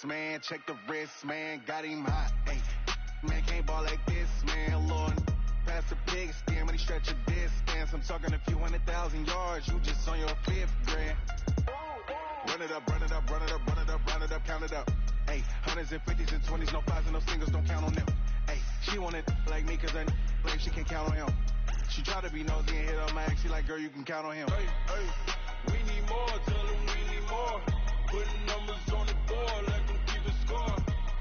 man. Check the wrist, man. Got him hot. Hey, man, can't ball like this, man. Lord, pass the pig skin when he stretch a distance. I'm talking a few 100,000 yards. You just on your fifth grand. Run it up, run it up, run it up, run it up, run it up, count it up. Hey, hundreds and fifties and 20s, no fives and no singles, don't count on them. Hey, she wanted like me cause I like she can count on him. She tried to be nosy and hit on my ex. She like, girl, you can count on him. Hey, hey, we need more, tell them we need more. Putting numbers on the board, let them keep it score.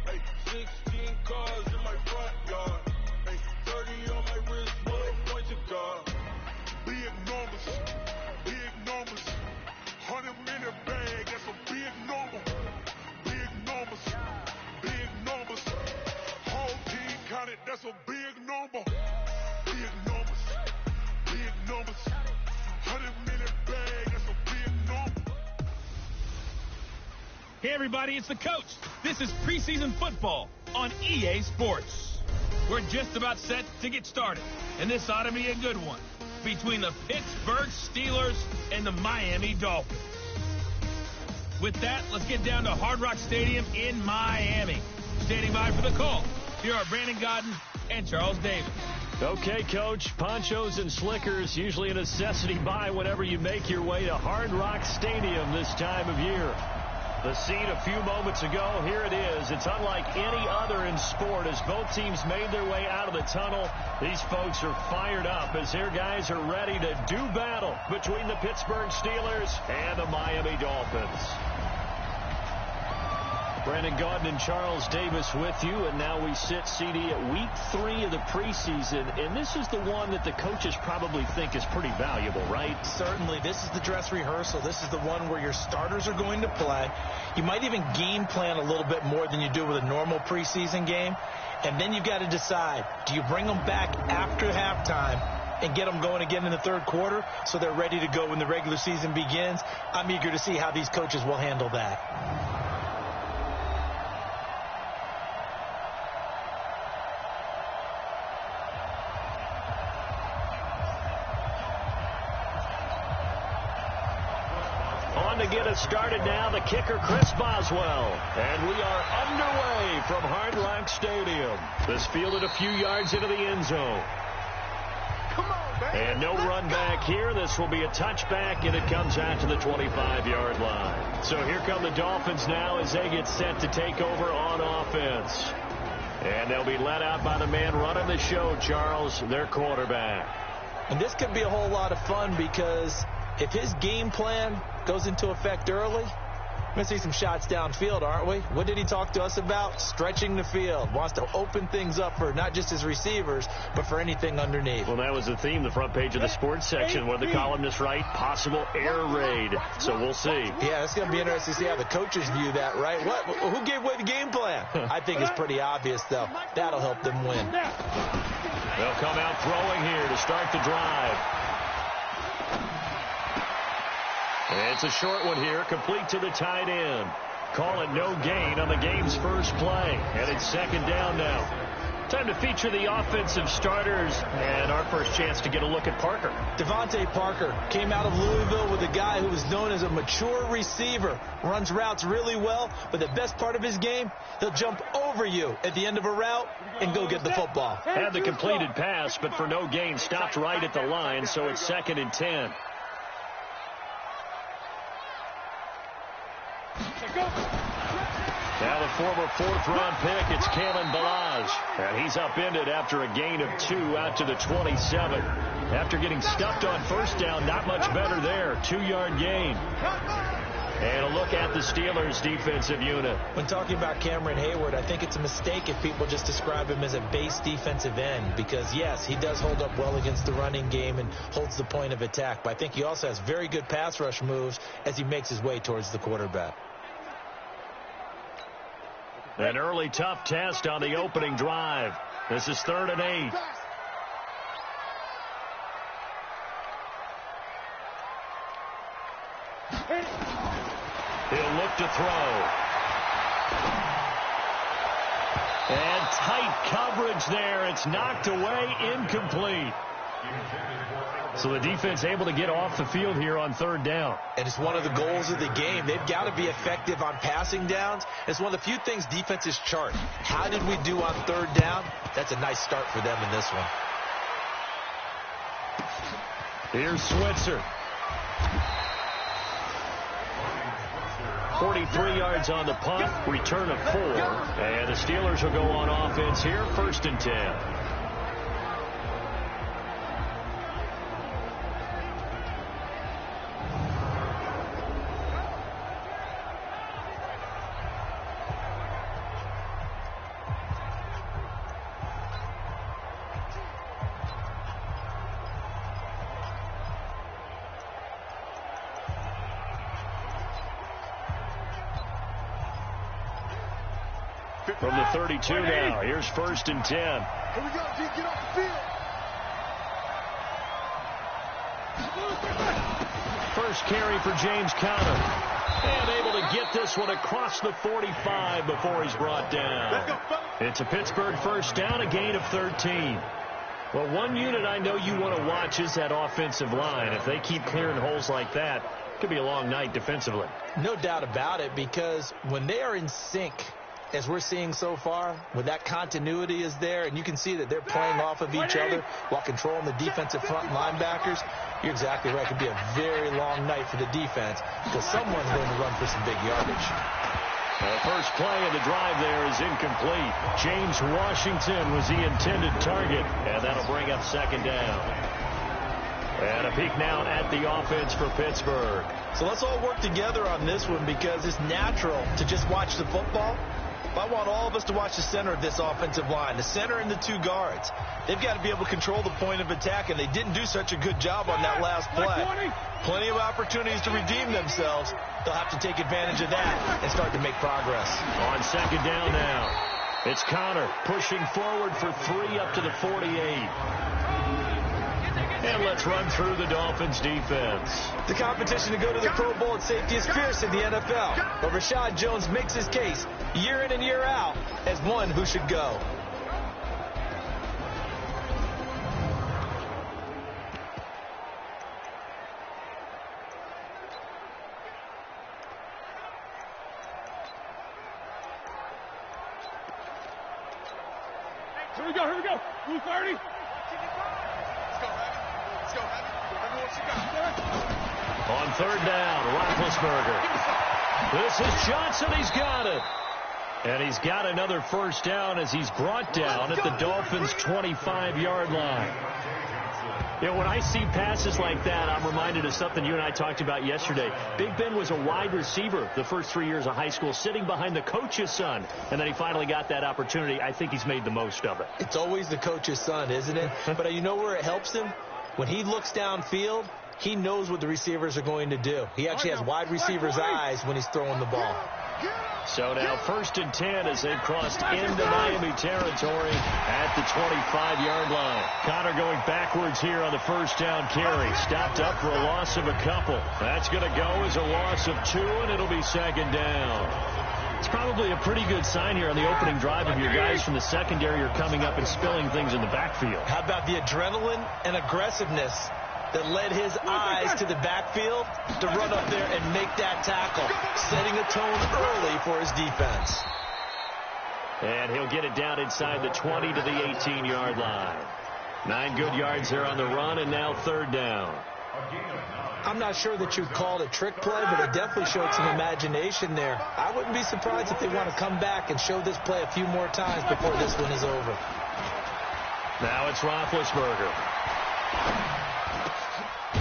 Hey, 16 cars in my front yard. Hey, 30 on my wrist, no point to guard. Big numbers, big numbers. 100-minute bag, that's a big number. Big numbers, big numbers. Whole team counted, that's a big number. Big numbers, big numbers. 100-minute bag, that's a big number. Hey everybody, it's the coach. This is preseason football on EA Sports. We're just about set to get started, and this ought to be a good one between the Pittsburgh Steelers and the Miami Dolphins. With that, let's get down to Hard Rock Stadium in Miami. Standing by for the call, here are Brandon Godden and Charles Davis. Okay, Coach, ponchos and slickers, usually a necessity buy whenever you make your way to Hard Rock Stadium this time of year. The scene a few moments ago, here it is. It's unlike any other in sport as both teams made their way out of the tunnel. These folks are fired up as their guys are ready to do battle between the Pittsburgh Steelers and the Miami Dolphins. Brandon Gaudin and Charles Davis with you, and now we sit, CD, at week 3 of the preseason, and this is the one that the coaches probably think is pretty valuable, right? Certainly. This is the dress rehearsal. This is the one where your starters are going to play. You might even game plan a little bit more than you do with a normal preseason game, and then you've got to decide, do you bring them back after halftime and get them going again in the third quarter so they're ready to go when the regular season begins? I'm eager to see how these coaches will handle that. To get us started now, the kicker, Chris Boswell. And we are underway from Hard Rock Stadium. This fielded a few yards into the end zone. Come on, man. And no run back here. This will be a touchback, and it comes out to the 25-yard line. So here come the Dolphins now as they get set to take over on offense. And they'll be led out by the man running the show, Charles, their quarterback. And this could be a whole lot of fun because if his game plan goes into effect early, we're going to see some shots downfield, aren't we? What did he talk to us about? Stretching the field. Wants to open things up for not just his receivers, but for anything underneath. Well, that was the theme, the front page of the sports section, where the columnists write possible air raid. So we'll see. Yeah, it's going to be interesting to see how the coaches view that, right? Who gave away the game plan? I think it's pretty obvious, though. That'll help them win. They'll come out throwing here to start the drive. And it's a short one here, complete to the tight end. Call it no gain on the game's first play. And it's second down now. Time to feature the offensive starters. And our first chance to get a look at Parker. Devontae Parker came out of Louisville with a guy who is known as a mature receiver. Runs routes really well, but the best part of his game, he'll jump over you at the end of a route and go get the football. Had the completed pass, but for no gain, stopped right at the line, so it's 2nd and 10. Now the former 4th-round pick, it's Kalen Balaj. And he's upended after a gain of 2 out to the 27. After getting stuffed on first down, not much better there. 2-yard gain. And a look at the Steelers' defensive unit. When talking about Cameron Hayward, I think it's a mistake if people just describe him as a base defensive end. Because, yes, he does hold up well against the running game and holds the point of attack. But I think he also has very good pass rush moves as he makes his way towards the quarterback. An early tough test on the opening drive. This is 3rd and 8. He'll look to throw. And tight coverage there. It's knocked away, incomplete. So the defense able to get off the field here on 3rd down. And it's one of the goals of the game. They've got to be effective on passing downs. It's one of the few things defenses chart. How did we do on 3rd down? That's a nice start for them in this one. Here's Switzer. 43 yards on the punt, return of 4. And the Steelers will go on offense here, 1st and 10. From the 32 now, here's 1st and 10. Here we go, D, get off the field. First carry for James Conner. And able to get this one across the 45 before he's brought down. It's a Pittsburgh 1st down, a gain of 13. Well, one unit I know you want to watch is that offensive line. If they keep clearing holes like that, it could be a long night defensively. No doubt about it, because when they are in sync, as we're seeing so far, when that continuity is there, and you can see that they're playing off of each other while controlling the defensive front linebackers, you're exactly right. It could be a very long night for the defense because someone's going to run for some big yardage. The first play of the drive there is incomplete. James Washington was the intended target, and that'll bring up 2nd down. And a peek now at the offense for Pittsburgh. So let's all work together on this one because it's natural to just watch the football. I want all of us to watch the center of this offensive line, the center and the 2 guards. They've got to be able to control the point of attack, and they didn't do such a good job on that last play. Plenty of opportunities to redeem themselves. They'll have to take advantage of that and start to make progress. On 2nd down now, it's Conner pushing forward for 3 up to the 48. And let's run through the Dolphins defense. The competition to go to the Pro Bowl at safety is fierce in the NFL. But Rashad Jones makes his case year in and year out as one who should go. Here we go. Blue 30. On 3rd down, Roethlisberger. This is Johnson. He's got it. And he's got another 1st down as he's brought down at the Dolphins' 25-yard line. You know, when I see passes like that, I'm reminded of something you and I talked about yesterday. Big Ben was a wide receiver the first 3 years of high school, sitting behind the coach's son. And then he finally got that opportunity. I think he's made the most of it. It's always the coach's son, isn't it? But you know where it helps him? When he looks downfield, he knows what the receivers are going to do. He actually has wide receivers' eyes when he's throwing the ball. So now 1st and 10 as they've crossed into Miami territory at the 25-yard line. Conner going backwards here on the 1st down carry. Stopped up for a loss of a couple. That's going to go as a loss of 2, and it'll be 2nd down. It's probably a pretty good sign here on the opening drive of your guys from the secondary are coming up and spilling things in the backfield. How about the adrenaline and aggressiveness that led his eyes to the backfield to run up there and make that tackle, setting a tone early for his defense. And he'll get it down inside the 20 to the 18-yard line. 9 good yards there on the run, and now 3rd down. I'm not sure that you'd call it a trick play, but it definitely showed some imagination there. I wouldn't be surprised if they want to come back and show this play a few more times before this one is over. Now it's Roethlisberger.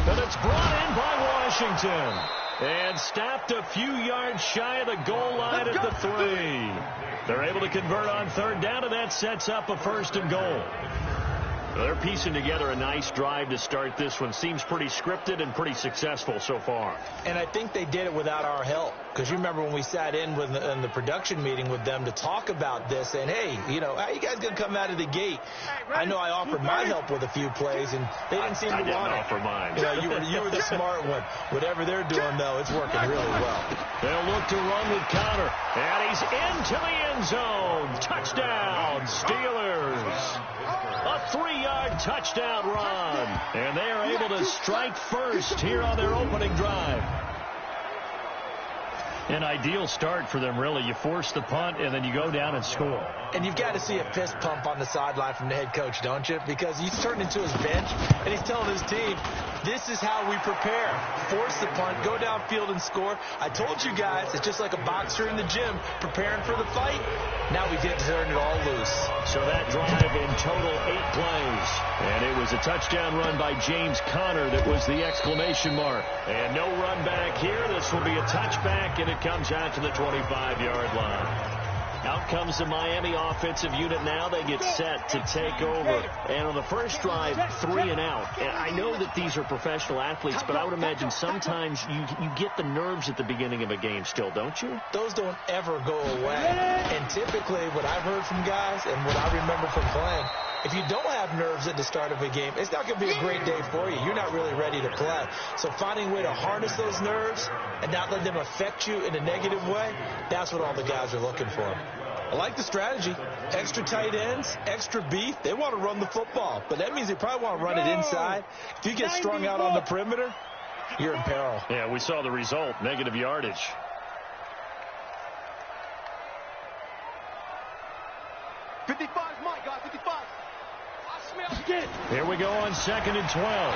And it's brought in by Washington. And stopped a few yards shy of the goal line at the 3. They're able to convert on 3rd down, and that sets up a 1st and goal. They're piecing together a nice drive to start this one. Seems pretty scripted and pretty successful so far. And I think they did it without our help. Because you remember when we sat in the production meeting with them to talk about this, and hey, you know, how you guys going to come out of the gate? I know I offered my help with a few plays, and they didn't seem to want it. I didn't offer mine. You know, you were the smart one. Whatever they're doing, though, it's working really well. They'll look to run with Conner, and he's into the end zone. Touchdown, Steelers. A 3-yard touchdown run. And they are able to strike first here on their opening drive. An ideal start for them, really. You force the punt, and then you go down and score. And you've got to see a fist pump on the sideline from the head coach, don't you? Because he's turned into his bench, and he's telling his team, this is how we prepare. Force the punt, go downfield and score. I told you guys, it's just like a boxer in the gym preparing for the fight. Now we get to turn it all loose. So that drive in total 8 plays. And it was a touchdown run by James Conner that was the exclamation mark. And no run back here. This will be a touchback, and it comes out to the 25-yard line. Out comes the Miami offensive unit now. They get set to take over. And on the first drive, 3 and out. And I know that these are professional athletes, but I would imagine sometimes you get the nerves at the beginning of a game still, don't you? Those don't ever go away. And typically what I've heard from guys and what I remember from playing, if you don't have nerves at the start of a game, it's not going to be a great day for you. You're not really ready to play. So finding a way to harness those nerves and not let them affect you in a negative way, that's what all the guys are looking for. I like the strategy. Extra tight ends, extra beef. They want to run the football, but that means they probably want to run it inside. If you get strung out on the perimeter, you're in peril. Yeah, we saw the result, negative yardage. Here we go on 2nd and 12.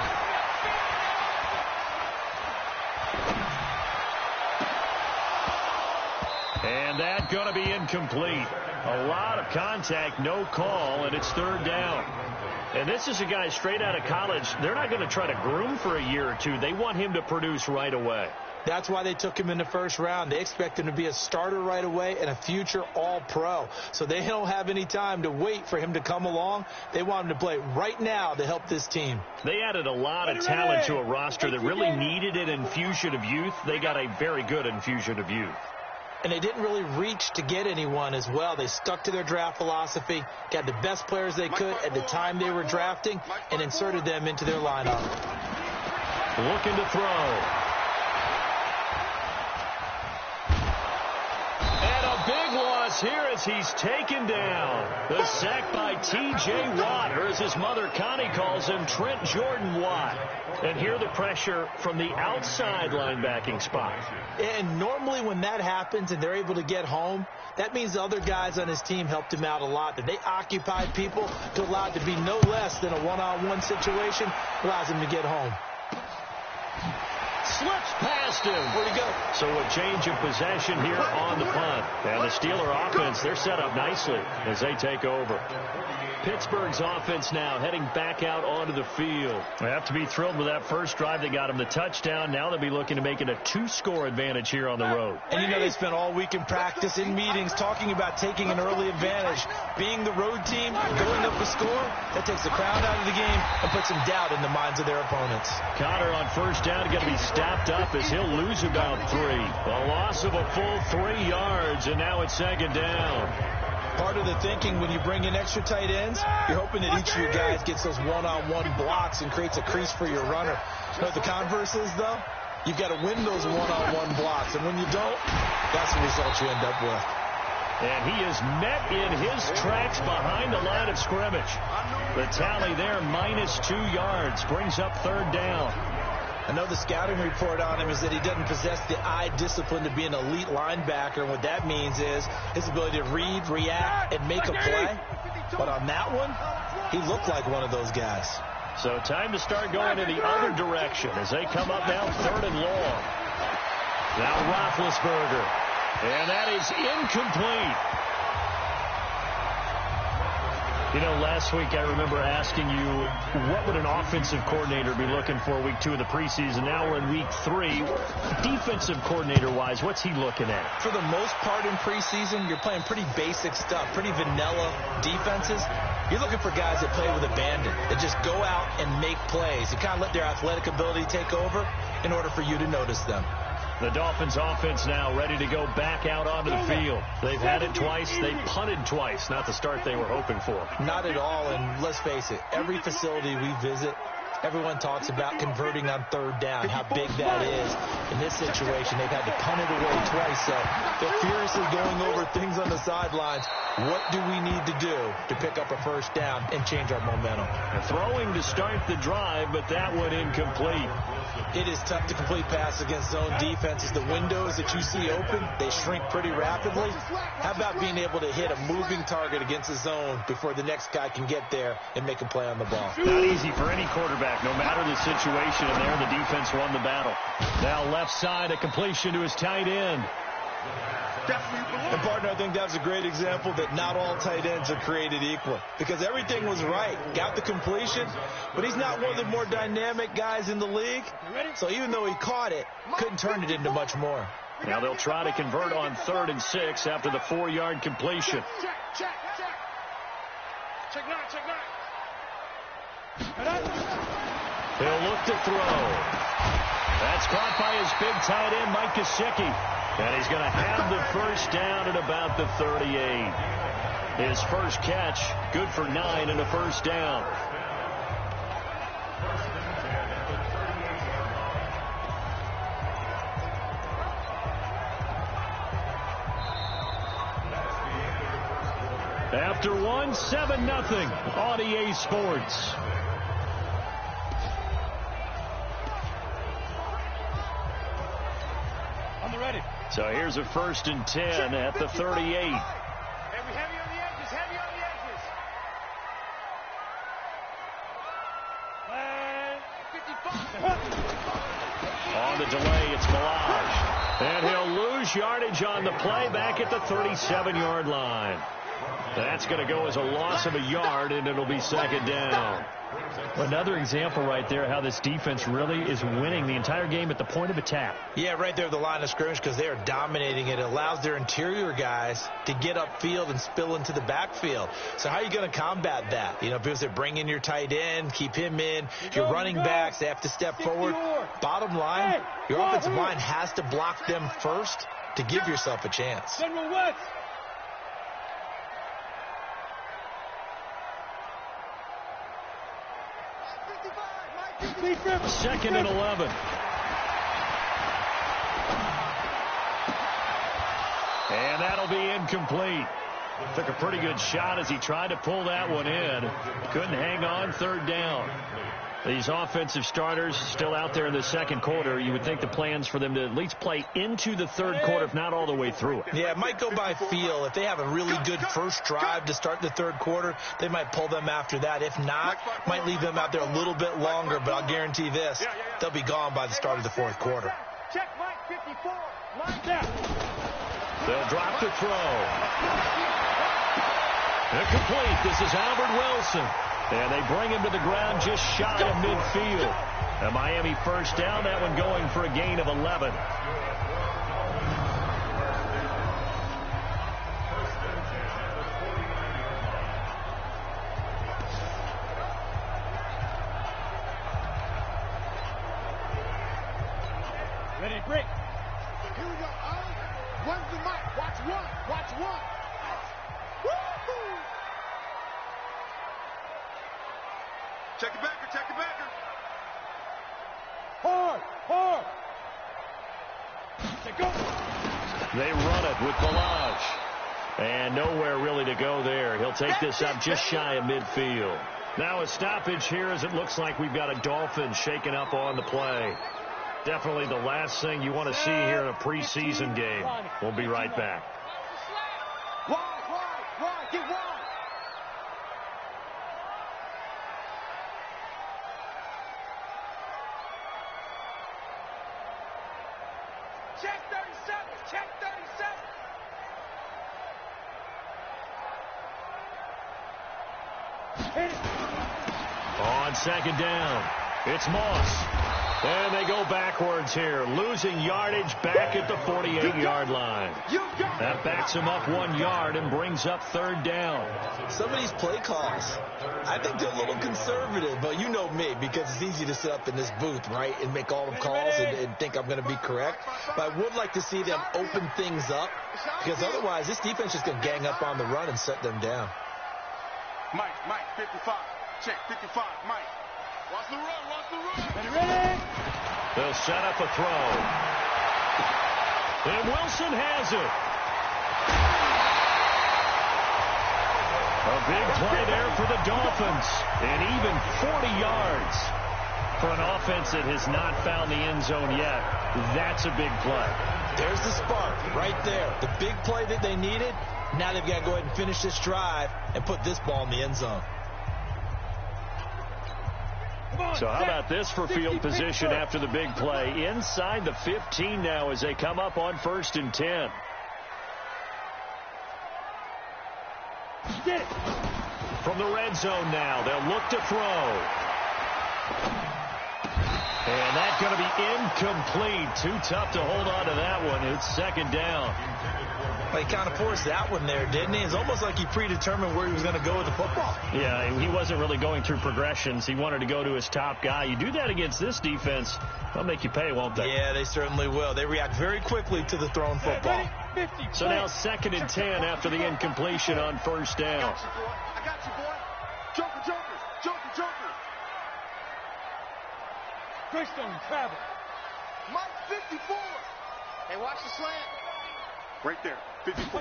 And that's going to be incomplete. A lot of contact, no call, and it's 3rd down. And this is a guy straight out of college. They're not going to try to groom for a year or two. They want him to produce right away. That's why they took him in the first round. They expect him to be a starter right away and a future all-pro. So they don't have any time to wait for him to come along. They want him to play right now to help this team. They added a lot of talent to a roster that really needed an infusion of youth. They got a very good infusion of youth. And they didn't really reach to get anyone as well. They stuck to their draft philosophy, got the best players they could at the time they were drafting, and inserted them into their lineup. Looking to throw. And a big loss here as he's taken down. The sack by T.J. Watt, or as his mother Connie calls him, Trent Jordan Watt. And here the pressure from the outside linebacking spot. And normally when that happens and they're able to get home, that means the other guys on his team helped him out a lot. That they occupied people to allow it to be no less than a one-on-one situation, allows him to get home. Slips past him. Where'd he go? So a change of possession here on the punt. And the Steeler offense, they're set up nicely as they take over. Pittsburgh's offense now heading back out onto the field. They have to be thrilled with that first drive. They got him the touchdown. Now they'll be looking to make it a 2-score advantage here on the road. And you know they spent all week in practice, in meetings, talking about taking an early advantage. Being the road team, going up a score, that takes the crowd out of the game and puts some doubt in the minds of their opponents. Conner on first down going to be stopped up as he'll lose about 3. A loss of a full 3 yards, and now it's 2nd down. Part of the thinking when you bring in extra tight ends, you're hoping that each of your guys gets those one-on-one blocks and creates a crease for your runner. You know what the converse is, though? You've got to win those one-on-one blocks, and when you don't, that's the result you end up with. And he is met in his tracks behind the line of scrimmage. The tally there, -2 yards, brings up 3rd down. I know the scouting report on him is that he doesn't possess the eye discipline to be an elite linebacker. And what that means is his ability to read, react, and make a play. But on that one, he looked like one of those guys. So time to start going in the other direction as they come up now 3rd and long. Now Roethlisberger. And that is incomplete. You know, last week I remember asking you, what would an offensive coordinator be looking for week 2 of the preseason? Now we're in week 3. Defensive coordinator-wise, what's he looking at? For the most part in preseason, you're playing pretty basic stuff, pretty vanilla defenses. You're looking for guys that play with abandon, that just go out and make plays. You kind of let their athletic ability take over in order for you to notice them. The Dolphins offense now ready to go back out onto the field. They've had it twice. They punted twice. Not the start they were hoping for. Not at all. And let's face it, every facility we visit, everyone talks about converting on third down, how big that is. In this situation, they've had to punt it away twice, so they're furiously going over things on the sidelines. What do we need to do to pick up a first down and change our momentum? Throwing to start the drive, but that one incomplete. It is tough to complete passes against zone defenses. The windows that you see open, they shrink pretty rapidly. How about being able to hit a moving target against the zone before the next guy can get there and make a play on the ball? Not easy for any quarterback, no matter the situation, and there the defense won the battle. Now left side, a completion to his tight end. And, partner, I think that's a great example that not all tight ends are created equal, because everything was right. Got the completion, but he's not one of the more dynamic guys in the league. So even though he caught it, couldn't turn it into much more. Now they'll try to convert on 3rd and 6 after the 4-yard completion. Check nine. He'll look to throw. That's caught by his big tight end, Mike Gesicki. And he's going to have the first down at about the 38. His first catch, good for 9 and a first down. After 1, 7-0 on EA Sports. So here's a 1st and 10 at the 38. Heavy on the edges. And 55. On the delay, it's Milage. And he'll lose yardage on the play back at the 37-yard line. That's going to go as a loss of a yard, and it'll be 2nd down. Another example right there how this defense really is winning the entire game at the point of attack. Yeah, right there at the line of scrimmage, because they are dominating it. It allows their interior guys to get upfield and spill into the backfield. So how are you going to combat that? You know, because they bring in your tight end, keep him in. Your running backs, they have to step forward. Bottom line, your offensive line has to block them first to give yourself a chance. General West. Second and 11. And that'll be incomplete. Took a pretty good shot as he tried to pull that one in. Couldn't hang on, 3rd down. These offensive starters still out there in the 2nd quarter. You would think the plans for them to at least play into the 3rd quarter, if not all the way through it. Yeah, it might go by feel. If they have a really good first drive to start the 3rd quarter, they might pull them after that. If not, might leave them out there a little bit longer, but I'll guarantee this, they'll be gone by the start of the 4th quarter. Check Mike 54. Line down. They'll drop to throw. Incomplete. This is Albert Wilson. And they bring him to the ground just shy of midfield. A Miami first down, that one going for a gain of 11. Ready, break. Here we go. One's the mic. Watch one. Woo-hoo! Check the backer. Hard. They go. They run it with Milage. And nowhere really to go there. He'll take this up just shy of midfield. Now a stoppage here as it looks like we've got a Dolphins shaking up on the play. Definitely the last thing you want to see here in a preseason game. We'll be right back. Wide. Get wide. Check 37. On 2nd down, it's Moss. And they go backwards here, losing yardage back at the 48-yard line. That backs him up 1 yard and brings up 3rd down. Some of these play calls, I think they're a little conservative, but you know me, because it's easy to sit up in this booth, right, and make all the calls and think I'm going to be correct. But I would like to see them open things up, because otherwise this defense is going to gang up on the run and set them down. Mike, 55. Check 55, Mike. Watch the run, watch the run. Ready? They'll set up a throw. And Wilson has it. A big play there for the Dolphins. And even 40 yards for an offense that has not found the end zone yet. That's a big play. There's the spark right there. The big play that they needed. Now they've got to go ahead and finish this drive and put this ball in the end zone. So how about this for field position after the big play? Inside the 15 now as they come up on 1st and 10. From the red zone now, they'll look to throw. And that's going to be incomplete. Too tough to hold on to that one. It's 2nd down. He kind of forced that one there, didn't he? It's almost like he predetermined where he was going to go with the football. Yeah, he wasn't really going through progressions. He wanted to go to his top guy. You do that against this defense, they'll make you pay, won't they? Yeah, they certainly will. They react very quickly to the thrown football. So now 2nd and 10 after the incompletion on 1st down. I got you, boy. Joker, Joker, Joker, Joker. Greystone, travel. Mike 54. Hey, watch the slant. Right there, 54.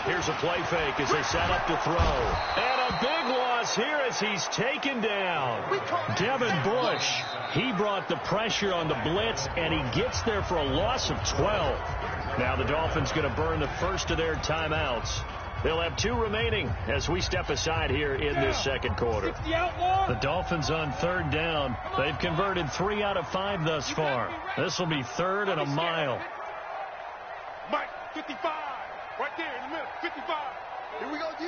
Here's a play fake as they set up to throw. And a big loss here as he's taken down. Devin Bush, he brought the pressure on the blitz, and he gets there for a loss of 12. Now the Dolphins going to burn the first of their timeouts. They'll have 2 remaining as we step aside here in this 2nd quarter. The Dolphins on 3rd down. They've converted 3 out of 5 thus far. This will be 3rd and a mile. Mike 55. Right there in the middle, 55. Here we go, D.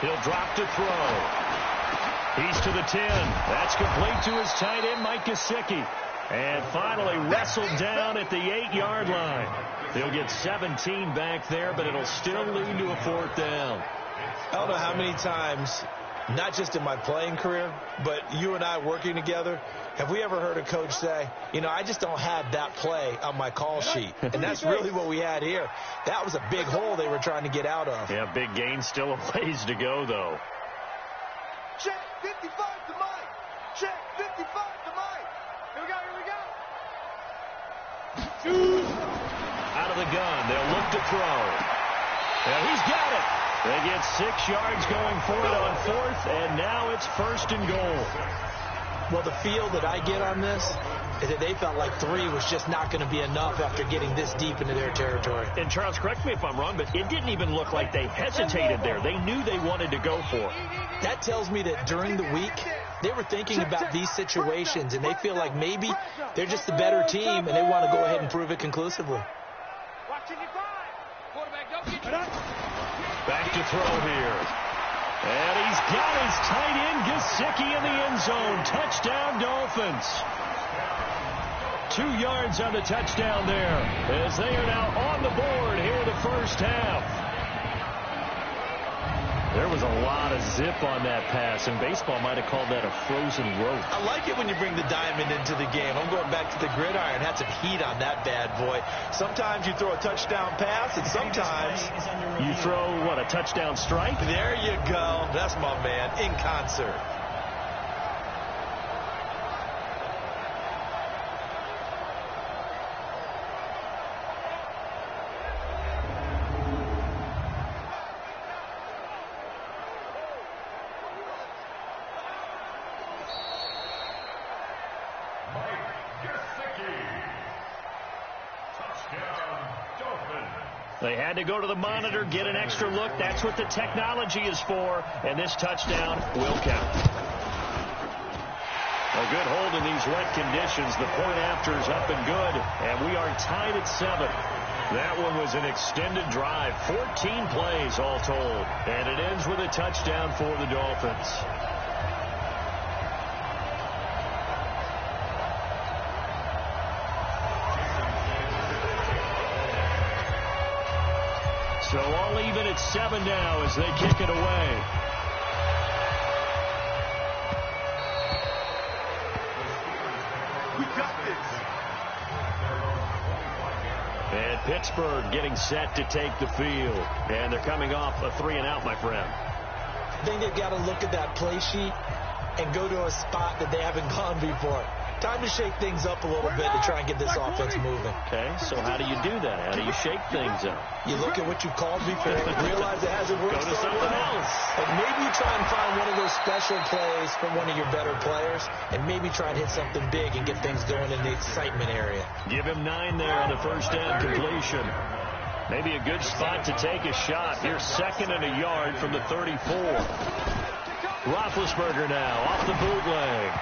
He'll drop to throw. He's to the 10. That's complete to his tight end, Mike Gesicki. And finally wrestled down at the 8-yard line. They'll get 17 back there, but it'll still lead to a 4th down. I don't know how many times, not just in my playing career, but you and I working together, have we ever heard a coach say, you know, I just don't have that play on my call sheet. And that's really what we had here. That was a big hole they were trying to get out of. Yeah, big gain, still a ways to go, though. Check 55 to Mike. Check 55 to Mike. Here we go, here we go. Out of the gun, they'll look to throw. And he's got it. They get 6 yards going for it on 4th, and now it's 1st and goal. Well, the feel that I get on this is that they felt like 3 was just not going to be enough after getting this deep into their territory. And Charles, correct me if I'm wrong, but it didn't even look like they hesitated there. They knew they wanted to go for it. That tells me that during the week, they were thinking about these situations, and they feel like maybe they're just the better team, and they want to go ahead and prove it conclusively. Back to throw here. And he's got his tight end, Gesicki, in the end zone. Touchdown, Dolphins. 2 yards on the touchdown there as they are now on the board here in the 1st half. There was a lot of zip on that pass, and baseball might have called that a frozen rope. I like it when you bring the diamond into the game. I'm going back to the gridiron. Had some heat on that bad boy. Sometimes you throw a touchdown pass, and sometimes you throw, what, a touchdown strike? There you go. That's my man, in concert. They had to go to the monitor, get an extra look. That's what the technology is for, and this touchdown will count. A good hold in these wet conditions. The point after is up and good, and we are tied at 7. That one was an extended drive, 14 plays all told, and it ends with a touchdown for the Dolphins. So all even at 7 now as they kick it away. We got this. And Pittsburgh getting set to take the field. And they're coming off a 3-and-out, my friend. I think they've got to look at that play sheet and go to a spot that they haven't gone before. Time to shake things up a little bit to try and get this offense moving. Okay, so how do you do that? How do you shake things up? You look at what you've called before, realize it hasn't worked. Go to something else. And maybe you try and find one of those special plays from one of your better players, and maybe try and hit something big and get things going in the excitement area. Give him 9 there on the first down completion. Maybe a good spot to take a shot. Here's 2nd and a yard from the 34. Roethlisberger now off the bootleg.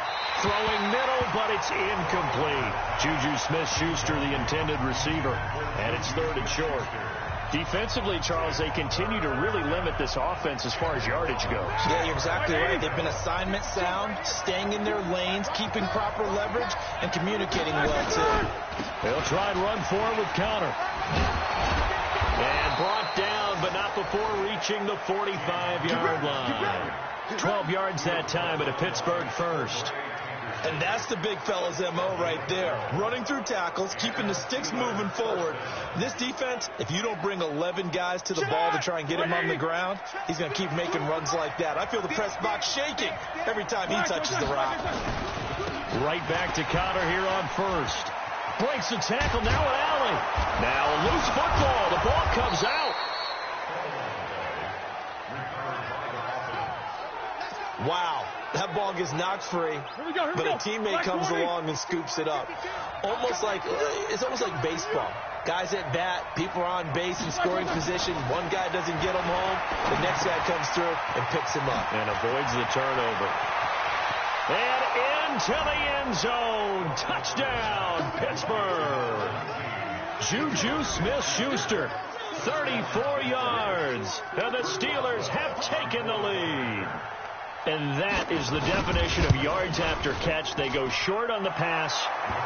Throwing middle, but it's incomplete. Juju Smith-Schuster, the intended receiver. And it's 3rd and short. Defensively, Charles, they continue to really limit this offense as far as yardage goes. Yeah, you're exactly right. They've been assignment sound, staying in their lanes, keeping proper leverage, and communicating well, too. They'll try and run forward with counter. And brought down, but not before reaching the 45-yard line. 12 yards that time at a Pittsburgh first. And that's the big fella's MO right there. Running through tackles, keeping the sticks moving forward. This defense, if you don't bring 11 guys to the ball to try and get him on the ground, he's going to keep making runs like that. I feel the press box shaking every time he touches the rock. Right back to Connor here on first. Breaks the tackle now at Alley. Now a loose football. The ball comes out. Wow. That ball gets knocked free, but a teammate comes along and scoops it up. It's almost like baseball. Guys at bat, people are on base in scoring position. One guy doesn't get him home. The next guy comes through and picks him up. And avoids the turnover. And into the end zone. Touchdown, Pittsburgh. Juju Smith-Schuster, 34 yards. And the Steelers have taken the lead. And that is the definition of yards after catch. They go short on the pass,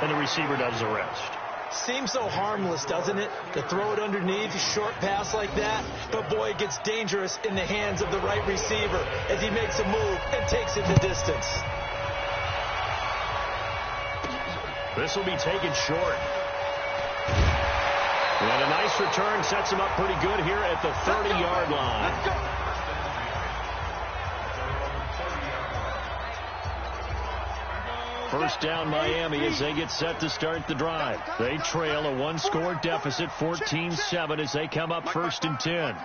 and the receiver does the rest. Seems so harmless, doesn't it, to throw it underneath, a short pass like that? But, boy, it gets dangerous in the hands of the right receiver as he makes a move and takes it the distance. This will be taken short. And a nice return sets him up pretty good here at the 30-yard line. First down Miami as they get set to start the drive. They trail a 1-score deficit, 14-7 as they come up 1st and 10.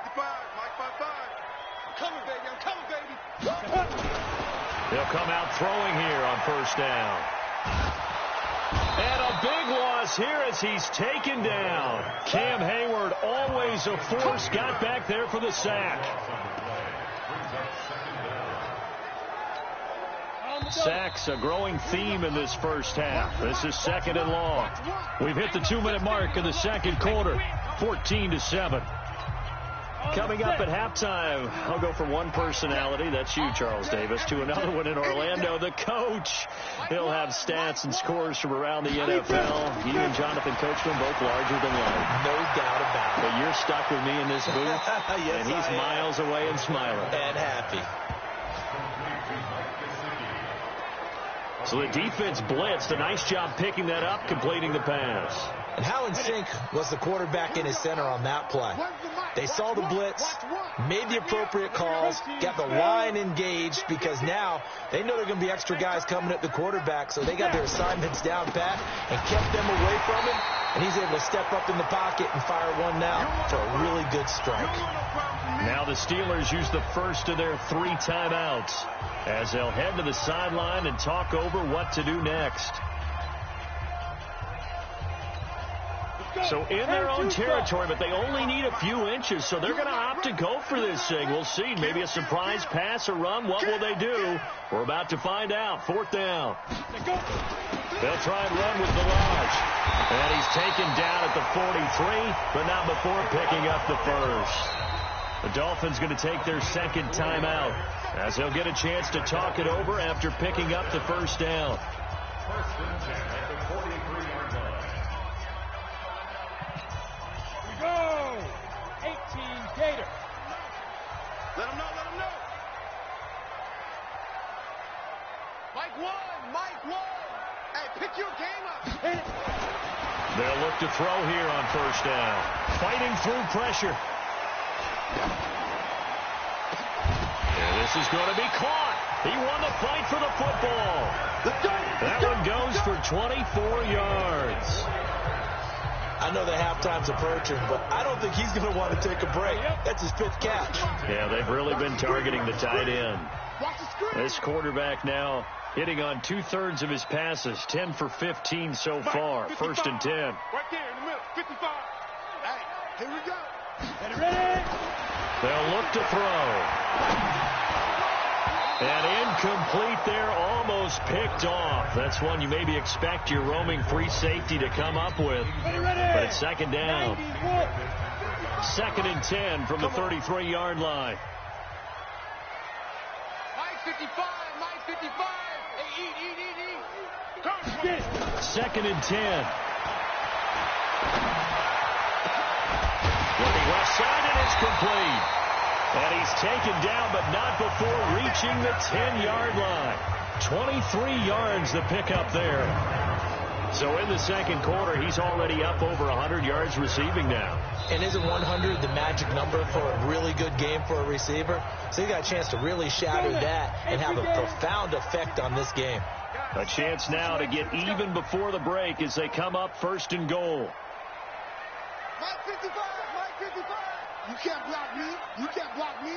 They'll come out throwing here on 1st down. And a big loss here as he's taken down. Cam Hayward, always a force, got back there for the sack. Sacks, a growing theme in this first half. This is 2nd and long. We've hit the 2-minute mark in the second quarter, 14-7. Coming up at halftime, I'll go from one personality, that's you, Charles Davis, to another one in Orlando, the coach. He'll have stats and scores from around the NFL. He and Jonathan Coachman, both larger than life. No doubt about it. But you're stuck with me in this booth, Yes, and he's miles away and smiling. And happy. So the defense blitzed. A nice job picking that up, completing the pass. And how in sync was the quarterback in his center on that play? They saw the blitz, made the appropriate calls, got the line engaged because now they know there are going to be extra guys coming at the quarterback, so they got their assignments down pat and kept them away from him, and he's able to step up in the pocket and fire one now for a really good strike. Now the Steelers use the first of their 3 timeouts as they'll head to the sideline and talk over what to do next. So in their own territory, but they only need a few inches, so they're going to opt to go for this thing. We'll see. Maybe a surprise pass or run. What will they do? We're about to find out. 4th down. They'll try and run with Barrage. And he's taken down at the 43, but not before picking up the first. The Dolphins going to take their 2nd timeout as they'll get a chance to talk it over after picking up the first down. Go! 18 Gator. Let him know, let him know. Mike 1. Hey, pick your game up. They'll look to throw here on 1st down. Fighting through pressure. And this is going to be caught. He won the fight for the football. That one goes for 24 yards. I know the halftime's approaching, but I don't think he's going to want to take a break. That's his 5th catch. Yeah, they've really been targeting the tight end. This quarterback now hitting on 2/3 of his passes, 10 for 15 so far. 1st and 10. Right there in the middle, 55. Hey, here we go. Ready? They'll look to throw. And incomplete there, almost picked off. That's one you maybe expect your roaming free safety to come up with. But it's 2nd down. 2nd and 10 from the 33-yard line. Mike 55, Mike 55. Hey, eat. 2nd and 10. Looking left side, and it's complete. And he's taken down, but not before reaching the 10-yard line. 23 yards the pickup there. So in the 2nd quarter, he's already up over 100 yards receiving now. And isn't 100 the magic number for a really good game for a receiver? So he got a chance to really shatter that and have a profound effect on this game. A chance now to get even before the break as they come up 1st and goal. Mike 55, Mike 55. You can't block me. You can't block me.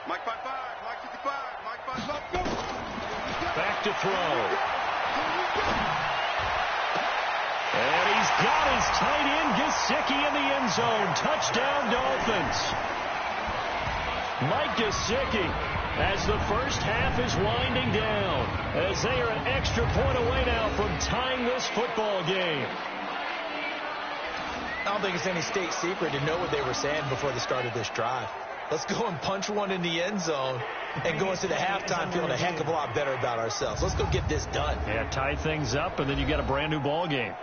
Mike 55, Mike 55, Mike 55, go. Back to throw. And he's got his tight end Gesicki in the end zone. Touchdown, Dolphins. Mike Gesicki, as the first half is winding down, as they are an extra point away now from tying this football game. I don't think it's any state secret to know what they were saying before the start of this drive. Let's go and punch one in the end zone and go into the halftime feeling a heck of a lot better about ourselves. Let's go get this done. Yeah, tie things up, and then you get a brand new ball game.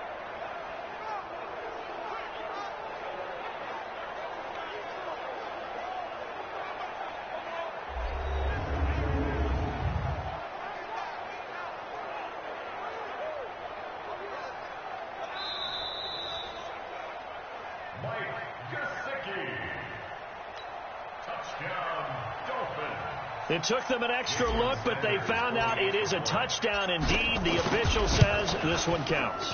It took them an extra look, but they found out it is a touchdown indeed. The official says this one counts.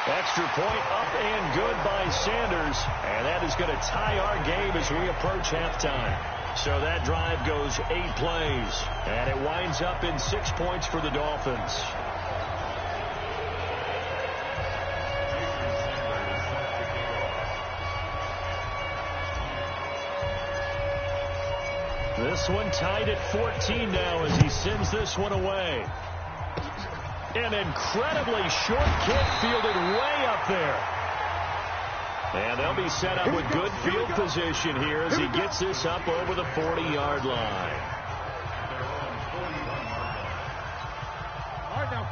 Extra point up and good by Sanders, and that is going to tie our game as we approach halftime. So that drive goes 8 plays, and it winds up in 6 points for the Dolphins. This one tied at 14 now as he sends this one away. An incredibly short kick fielded way up there. And they'll be set up with good field position here as he gets this up over the 40-yard line.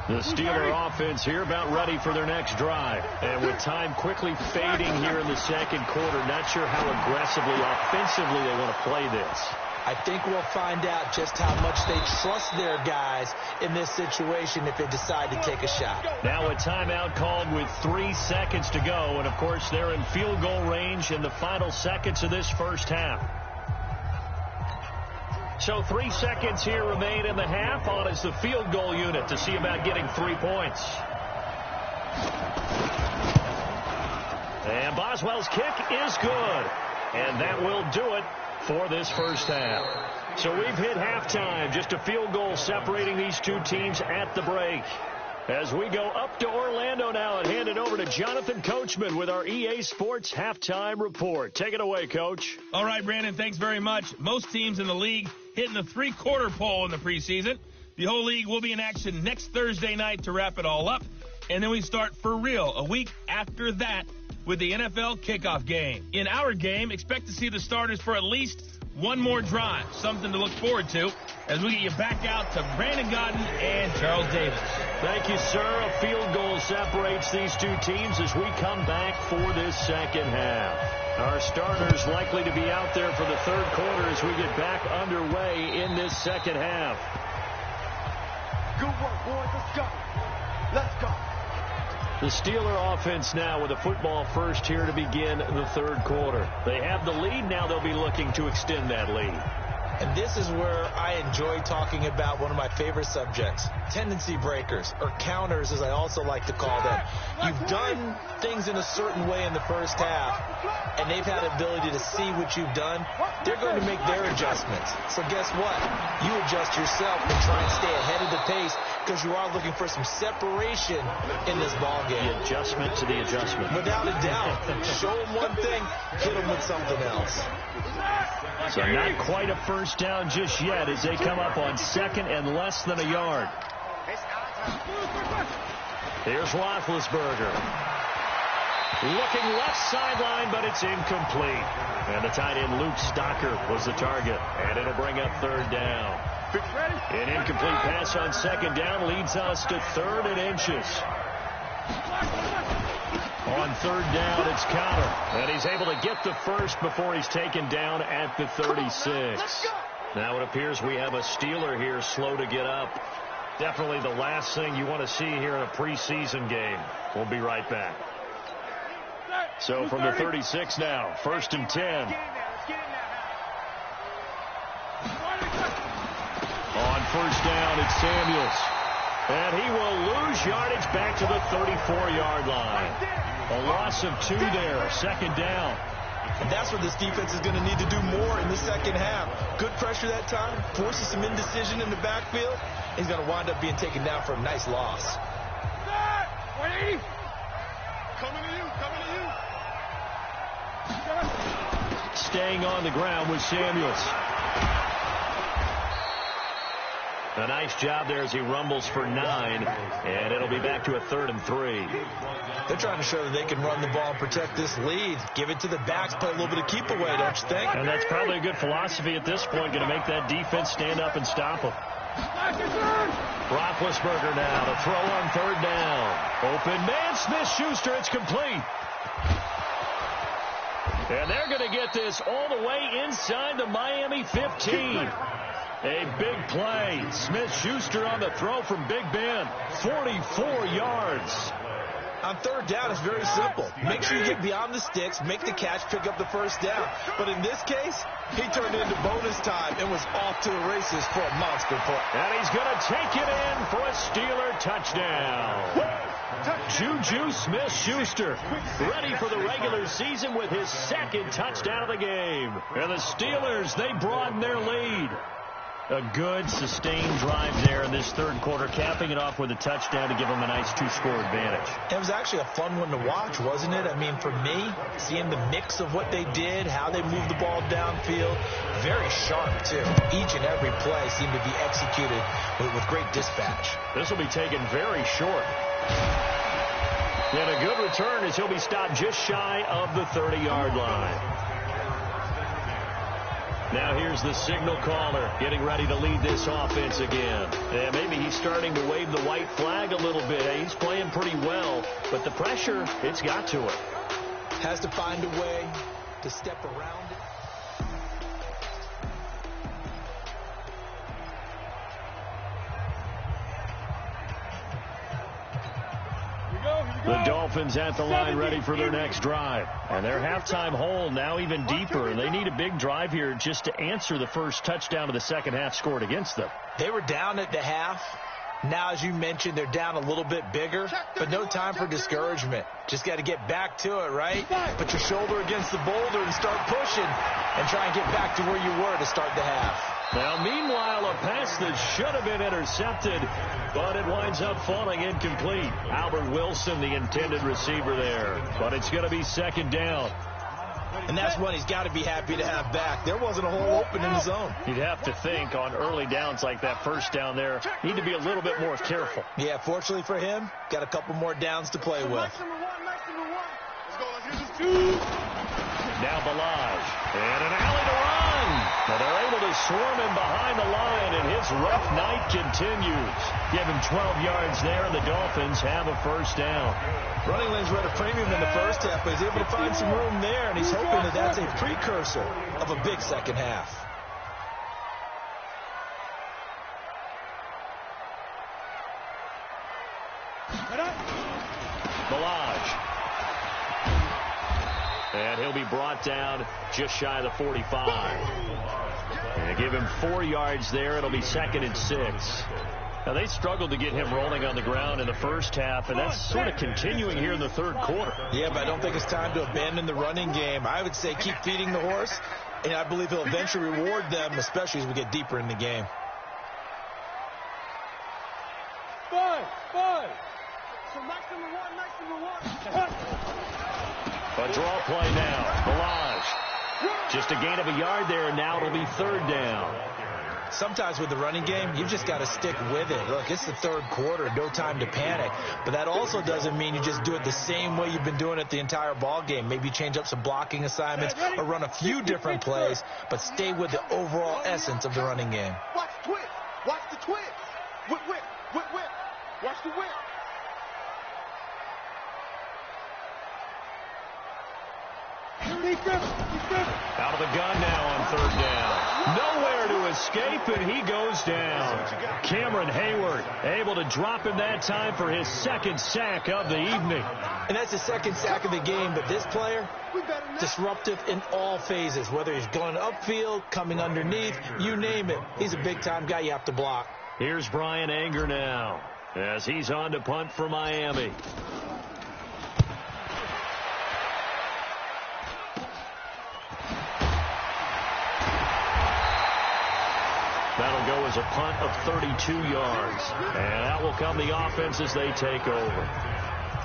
The Steeler offense here about ready for their next drive. And with time quickly fading here in the 2nd quarter, not sure how aggressively, offensively they want to play this. I think we'll find out just how much they trust their guys in this situation if they decide to take a shot. Now a timeout called with 3 seconds to go. And, of course, they're in field goal range in the final seconds of this first half. So 3 seconds here remain in the half. On is the field goal unit to see about getting 3 points. And Boswell's kick is good. And that will do it for this first half. So we've hit halftime. Just a field goal separating these two teams at the break. As we go up to Orlando now and hand it over to Jonathan Coachman with our EA Sports Halftime Report. Take it away, Coach. All right, Brandon, thanks very much. Most teams in the league hitting the 3-quarter pole in the preseason. The whole league will be in action next Thursday night to wrap it all up. And then we start for real a week after that with the NFL kickoff game. In our game, expect to see the starters for at least one more drive, something to look forward to as we get you back out to Brandon Godden and Charles Davis. Thank you, sir. A field goal separates these two teams as we come back for this second half. Our starters likely to be out there for the 3rd quarter as we get back underway in this second half. Good work, boys. Let's go. Let's go. The Steeler offense now with a football first here to begin the 3rd quarter. They have the lead. Now they'll be looking to extend that lead. And this is where I enjoy talking about one of my favorite subjects, tendency breakers, or counters as I also like to call them. You've done things in a certain way in the first half, and they've had the ability to see what you've done. They're going to make their adjustments. So guess what? You adjust yourself and try and stay ahead of the pace because you are looking for some separation in this ball game. The adjustment to the adjustment. Without a doubt. Show them one thing, hit them with something else. So not quite a first down just yet as they come up on second and less than a yard. Here's Roethlisberger. Looking left sideline, but it's incomplete. And the tight end Luke Stocker was the target. And it'll bring up third down. An incomplete pass on second down leads us to 3rd and inches. On third down, it's Counter. And he's able to get the first before he's taken down at the 36. Now it appears we have a Steeler here slow to get up. Definitely the last thing you want to see here in a preseason game. We'll be right back. So from the 36 now, 1st and 10. On first down, it's Samuels. And he will lose yardage back to the 34-yard line. A loss of 2 there, 2nd down. And that's what this defense is going to need to do more in the second half. Good pressure that time, forces some indecision in the backfield. He's going to wind up being taken down for a nice loss. 180. Coming to you, coming to you. Staying on the ground with Samuels. A nice job there as he rumbles for 9, and it'll be back to a 3rd and 3. They're trying to show that they can run the ball and protect this lead. Give it to the backs, play a little bit of keep away, don't you think? And that's probably a good philosophy at this point, going to make that defense stand up and stop them. Roethlisberger now to throw on 3rd down. Open man, Smith-Schuster, it's complete. And they're going to get this all the way inside the Miami 15. A big play. Smith-Schuster on the throw from Big Ben. 44 yards. On 3rd down, it's very simple. Make sure you get beyond the sticks, make the catch, pick up the first down. But in this case, he turned into bonus time and was off to the races for a monster play. And he's going to take it in for a Steeler touchdown. Juju Smith-Schuster ready for the regular season with his 2nd touchdown of the game. And the Steelers, they broaden their lead. A good, sustained drive there in this 3rd quarter, capping it off with a touchdown to give them a nice 2-score advantage. It was actually a fun one to watch, wasn't it? I mean, for me, seeing the mix of what they did, how they moved the ball downfield, very sharp, too. Each and every play seemed to be executed with great dispatch. This will be taken very short. And a good return as he'll be stopped just shy of the 30-yard line. Now here's the signal caller getting ready to lead this offense again. And maybe he's starting to wave the white flag a little bit. He's playing pretty well, but the pressure, it's got to it. Has to find a way to step around it. The Dolphins at the line ready for their next drive. And their halftime hole now even deeper. And they need a big drive here just to answer the first touchdown of the second half scored against them. They were down at the half. Now, as you mentioned, they're down a little bit bigger, but no time for discouragement. Just got to get back to it, right? Put your shoulder against the boulder and start pushing and try and get back to where you were to start the half. Now, meanwhile, a pass that should have been intercepted, but it winds up falling incomplete. Albert Wilson, the intended receiver there, but it's going to be 2nd down. And that's one he's got to be happy to have back. There wasn't a hole open in the zone. You'd have to think on early downs like that first down there, need to be a little bit more careful. Yeah, fortunately for him, got a couple more downs to play with. Now Balaj, and an alley to run. Well, they're able to swarm him behind the line, and his rough night continues. Give him 12 yards there, and the Dolphins have a first down. Running lanes were at a premium in the first half, but he's able to find some room there, and he's hoping that that's a precursor of a big second half. Balaj. And he'll be brought down just shy of the 45. And give him 4 yards there. It'll be 2nd and 6. Now, they struggled to get him rolling on the ground in the first half, and that's sort of continuing here in the third quarter. Yeah, but I don't think it's time to abandon the running game. I would say keep feeding the horse, and I believe he'll eventually reward them, especially as we get deeper in the game. 5. A draw play now. Balaj. Just a gain of a yard there, and now it'll be 3rd down. Sometimes with the running game, you've just got to stick with it. Look, it's the third quarter, no time to panic. But that also doesn't mean you just do it the same way you've been doing it the entire ball game. Maybe change up some blocking assignments or run a few different plays, but stay with the overall essence of the running game. Watch the twist. Watch the twist. Whip. Watch the whip. Out of the gun now on 3rd down. Nowhere to escape, and he goes down. Cameron Hayward able to drop him that time for his 2nd sack of the evening. And that's the 2nd sack of the game, but this player, disruptive in all phases, whether he's going upfield, coming underneath, you name it. He's a big-time guy you have to block. Here's Brian Anger now as he's on to punt for Miami. That'll go as a punt of 32 yards. And that will come the offense as they take over.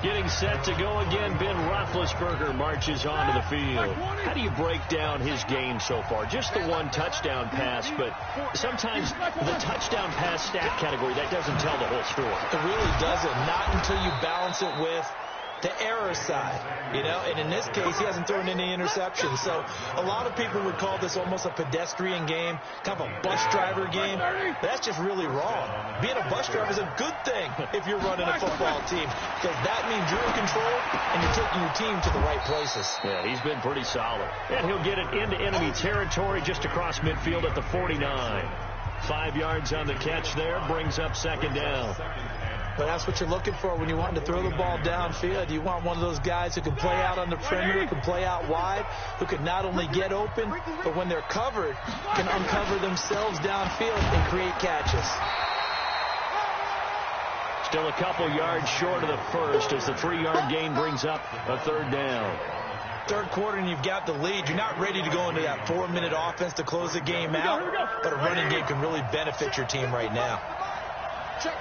Getting set to go again, Ben Roethlisberger marches onto the field. How do you break down his game so far? Just the 1 touchdown pass, but sometimes the touchdown pass stat category, that doesn't tell the whole story. It really doesn't. Not until you balance it with the error side, and in this case, he hasn't thrown any interceptions. So a lot of people would call this almost a pedestrian game, kind of a bus driver game. That's just really wrong. Being a bus driver is a good thing if you're running a football team, because that means you're in control and you're taking your team to the right places. Yeah, he's been pretty solid. And he'll get it into enemy territory just across midfield at the 49. 5 yards on the catch there, brings up 2nd down. But that's what you're looking for when you want to throw the ball downfield. You want one of those guys who can play out on the perimeter, who can play out wide, who can not only get open, but when they're covered, can uncover themselves downfield and create catches. Still a couple yards short of the first as the 3-yard gain brings up a 3rd down. Third quarter and you've got the lead. You're not ready to go into that 4-minute offense to close the game out, but a running game can really benefit your team right now. Check.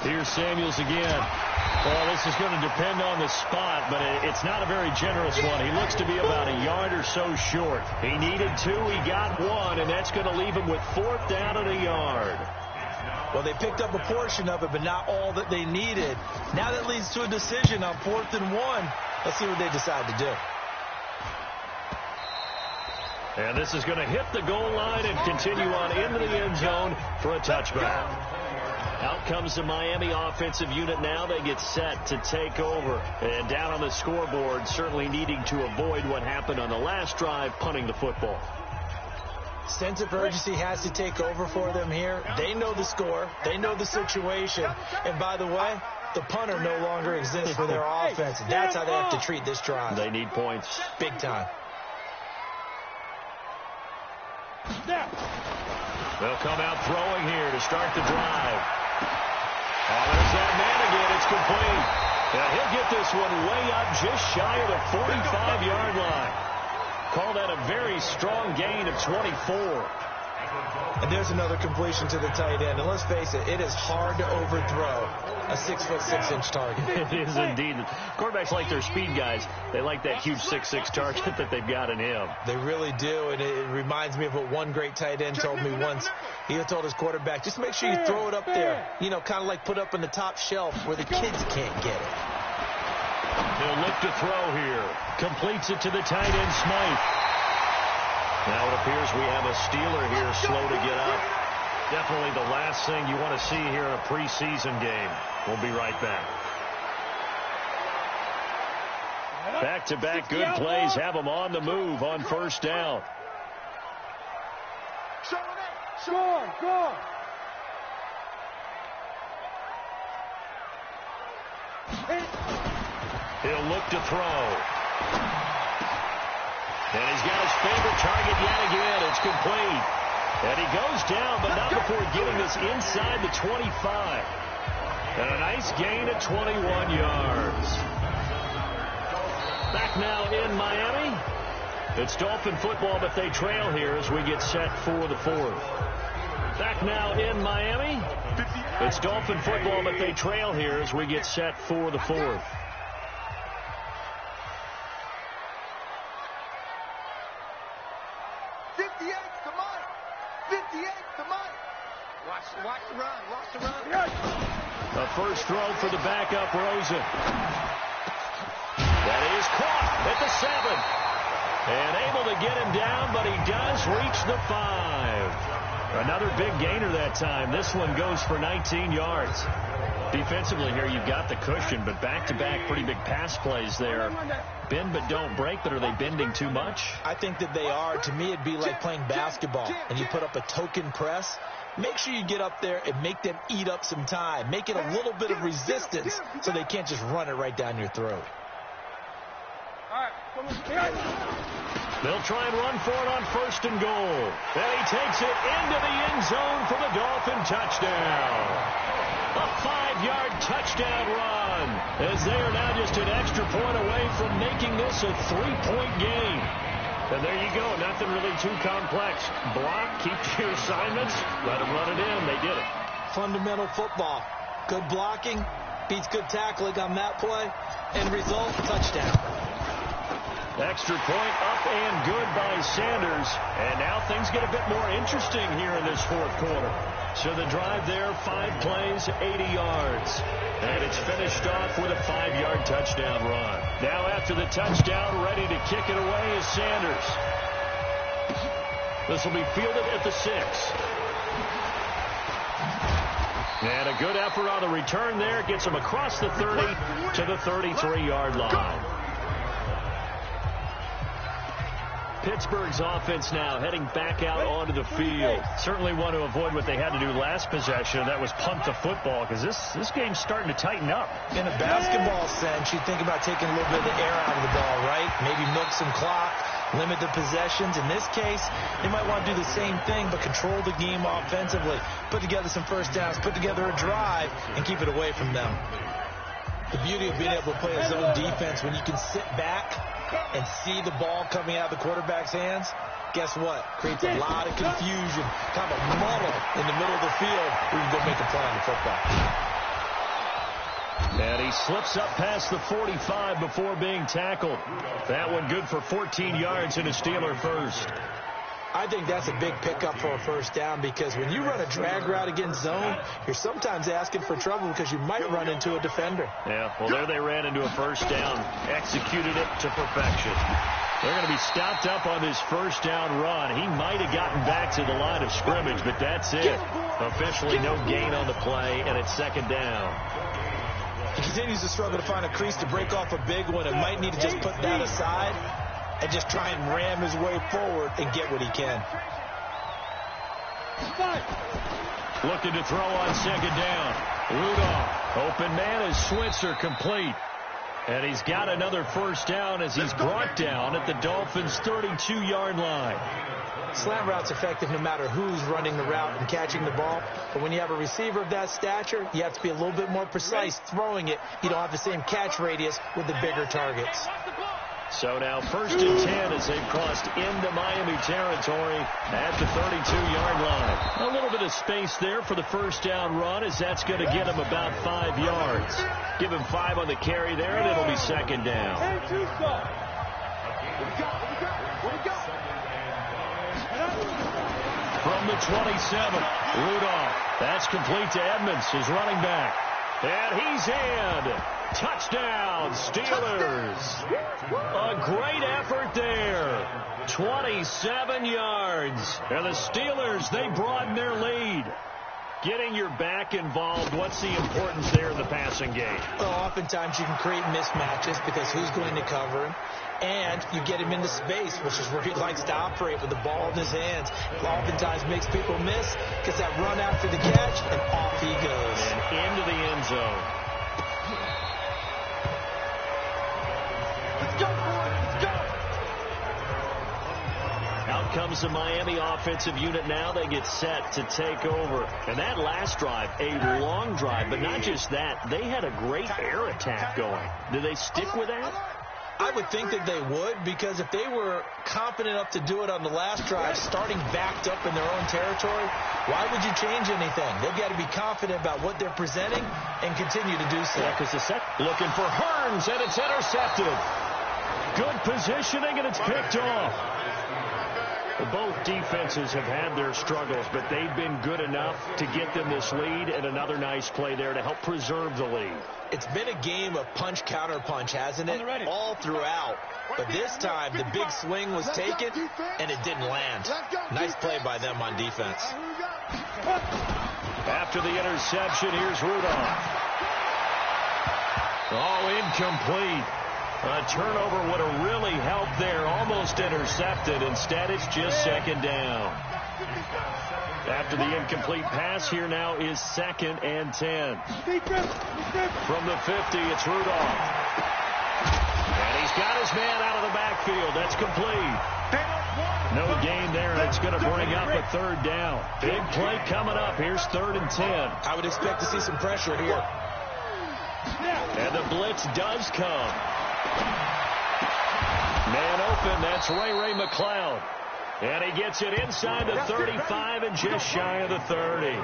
Here's Samuels again. Well, this is going to depend on the spot, but it's not a very generous one. He looks to be about a yard or so short. He needed 2, he got 1, and that's going to leave him with 4th down and a yard. Well, they picked up a portion of it, but not all that they needed. Now that leads to a decision on 4th and 1. Let's see what they decide to do. And this is going to hit the goal line and continue on into the end zone for a touchback. Out comes the Miami offensive unit now. They get set to take over. And down on the scoreboard, certainly needing to avoid what happened on the last drive, punting the football. Sense of urgency has to take over for them here. They know the score. They know the situation. And by the way, the punter no longer exists for their offense. That's how they have to treat this drive. They need points. Big time. They'll come out throwing here to start the drive. Oh, there's that man again. It's complete. Yeah, he'll get this one way up just shy of the 45-yard line. Call that a very strong gain of 24. And there's another completion to the tight end. And let's face it, it is hard to overthrow a 6'6" target. It is indeed. Quarterbacks like their speed guys. They like that huge 6'6" target that they've got in him. They really do. And it reminds me of what one great tight end told me once. He told his quarterback, just make sure you throw it up there. You know, kind of like put up on the top shelf where the kids can't get it. He'll look to throw here. Completes it to the tight end, Smythe. Now it appears we have a Steeler here slow to get up. Definitely the last thing you want to see here in a preseason game. We'll be right back. Back-to-back good plays have them on the move on 1st down. Go. He'll look to throw. And he's got his favorite target yet again. It's complete. And he goes down, but not before getting this inside the 25. And a nice gain at 21 yards. Back now in Miami. It's Dolphin football, but they trail here as we get set for the fourth. Back now in Miami. It's Dolphin football, but they trail here as we get set for the fourth. Watch the run. A first throw for the backup, Rosen. That is caught at the 7. And able to get him down, but he does reach the 5. Another big gainer that time. This one goes for 19 yards. Defensively here, you've got the cushion, but back-to-back pretty big pass plays there. Bend but don't break, but are they bending too much? I think that they are. To me, it'd be like playing basketball, and you put up a token press. Make sure you get up there and make them eat up some time. Make it a little bit of resistance so they can't just run it right down your throat. They'll try and run for it on 1st and goal. And he takes it into the end zone for the Dolphin touchdown. A 5-yard touchdown run, as they are now just an extra point away from making this a 3-point game. And there you go. Nothing really too complex. Block, keep your assignments, let them run it in. They did it. Fundamental football. Good blocking beats good tackling on that play. End result, touchdown. Extra point up and good by Sanders. And now things get a bit more interesting here in this fourth quarter. So the drive there, 5 plays, 80 yards. And it's finished off with a 5-yard touchdown run. Now after the touchdown, ready to kick it away is Sanders. This will be fielded at the 6. And a good effort on the return there. Gets him across the 30 to the 33-yard line. Pittsburgh's offense now heading back out onto the field. Certainly want to avoid what they had to do last possession. That was punt the football, because this game's starting to tighten up. In a basketball sense, you think about taking a little bit of the air out of the ball, right? Maybe milk some clock, limit the possessions. In this case, they might want to do the same thing, but control the game offensively. Put together some first downs, put together a drive, and keep it away from them. The beauty of being able to play a zone defense, when you can sit back and see the ball coming out of the quarterback's hands, guess what? Creates a lot of confusion, kind of a muddle in the middle of the field where you can go make a play on the football. And he slips up past the 45 before being tackled. That one good for 14 yards and a Steeler first. I think that's a big pickup for a first down, because when you run a drag route against zone, you're sometimes asking for trouble because you might run into a defender. Yeah, well, there they ran into a first down, executed it to perfection. They're going to be stopped up on this first down run. He might have gotten back to the line of scrimmage, but that's it. Officially no gain on the play, and it's second down. He continues to struggle to find a crease to break off a big one, and might need to just put that aside and just try and ram his way forward and get what he can. Looking to throw on second down. Rudolph. Open man is Switzer, complete. And he's got another first down as he's brought down at the Dolphins' 32-yard line. Slant route's effective no matter who's running the route and catching the ball. But when you have a receiver of that stature, you have to be a little bit more precise throwing it. You don't have the same catch radius with the bigger targets. So now 1st and 10 as they've crossed into Miami territory at the 32-yard line. A little bit of space there for the first down run, as that's going to get him about 5 yards. Give him 5 on the carry there, and it'll be second down. From the 27, Rudolph. That's complete to Edmonds, his running back. And he's in. Touchdown, Steelers. A great effort there. 27 yards. And the Steelers, they broaden their lead. Getting your back involved, what's the importance there in the passing game? Well, oftentimes you can create mismatches because who's going to cover him? And you get him into space, which is where he likes to operate with the ball in his hands. It oftentimes makes people miss, gets that run after the catch, and off he goes. And into the end zone. comes the Miami offensive unit now. They get set to take over. And that last drive, a long drive, but not just that. They had a great air attack going. Do they stick with that? I would think that they would, because if they were confident enough to do it on the last drive, starting backed up in their own territory, why would you change anything? They've got to be confident about what they're presenting and continue to do so. Looking for Hearns, and it's intercepted. Good positioning, and it's picked off. Both defenses have had their struggles, but they've been good enough to get them this lead, and another nice play there to help preserve the lead. It's been a game of punch-counter-punch, hasn't it? All throughout. But this time, the big swing was taken, and it didn't land. Nice play by them on defense. After the interception, here's Rudolph. Oh, incomplete. A turnover would have really helped there. Almost intercepted. Instead, it's just second down. After the incomplete pass, here now is 2nd and 10. From the 50, it's Rudolph. And he's got his man out of the backfield. That's complete. No gain there, and it's going to bring up a 3rd down. Big play coming up. Here's 3rd and 10. I would expect to see some pressure here. And the blitz does come. Man open, that's Ray McLeod. And he gets it inside the 35 and just shy of the 30.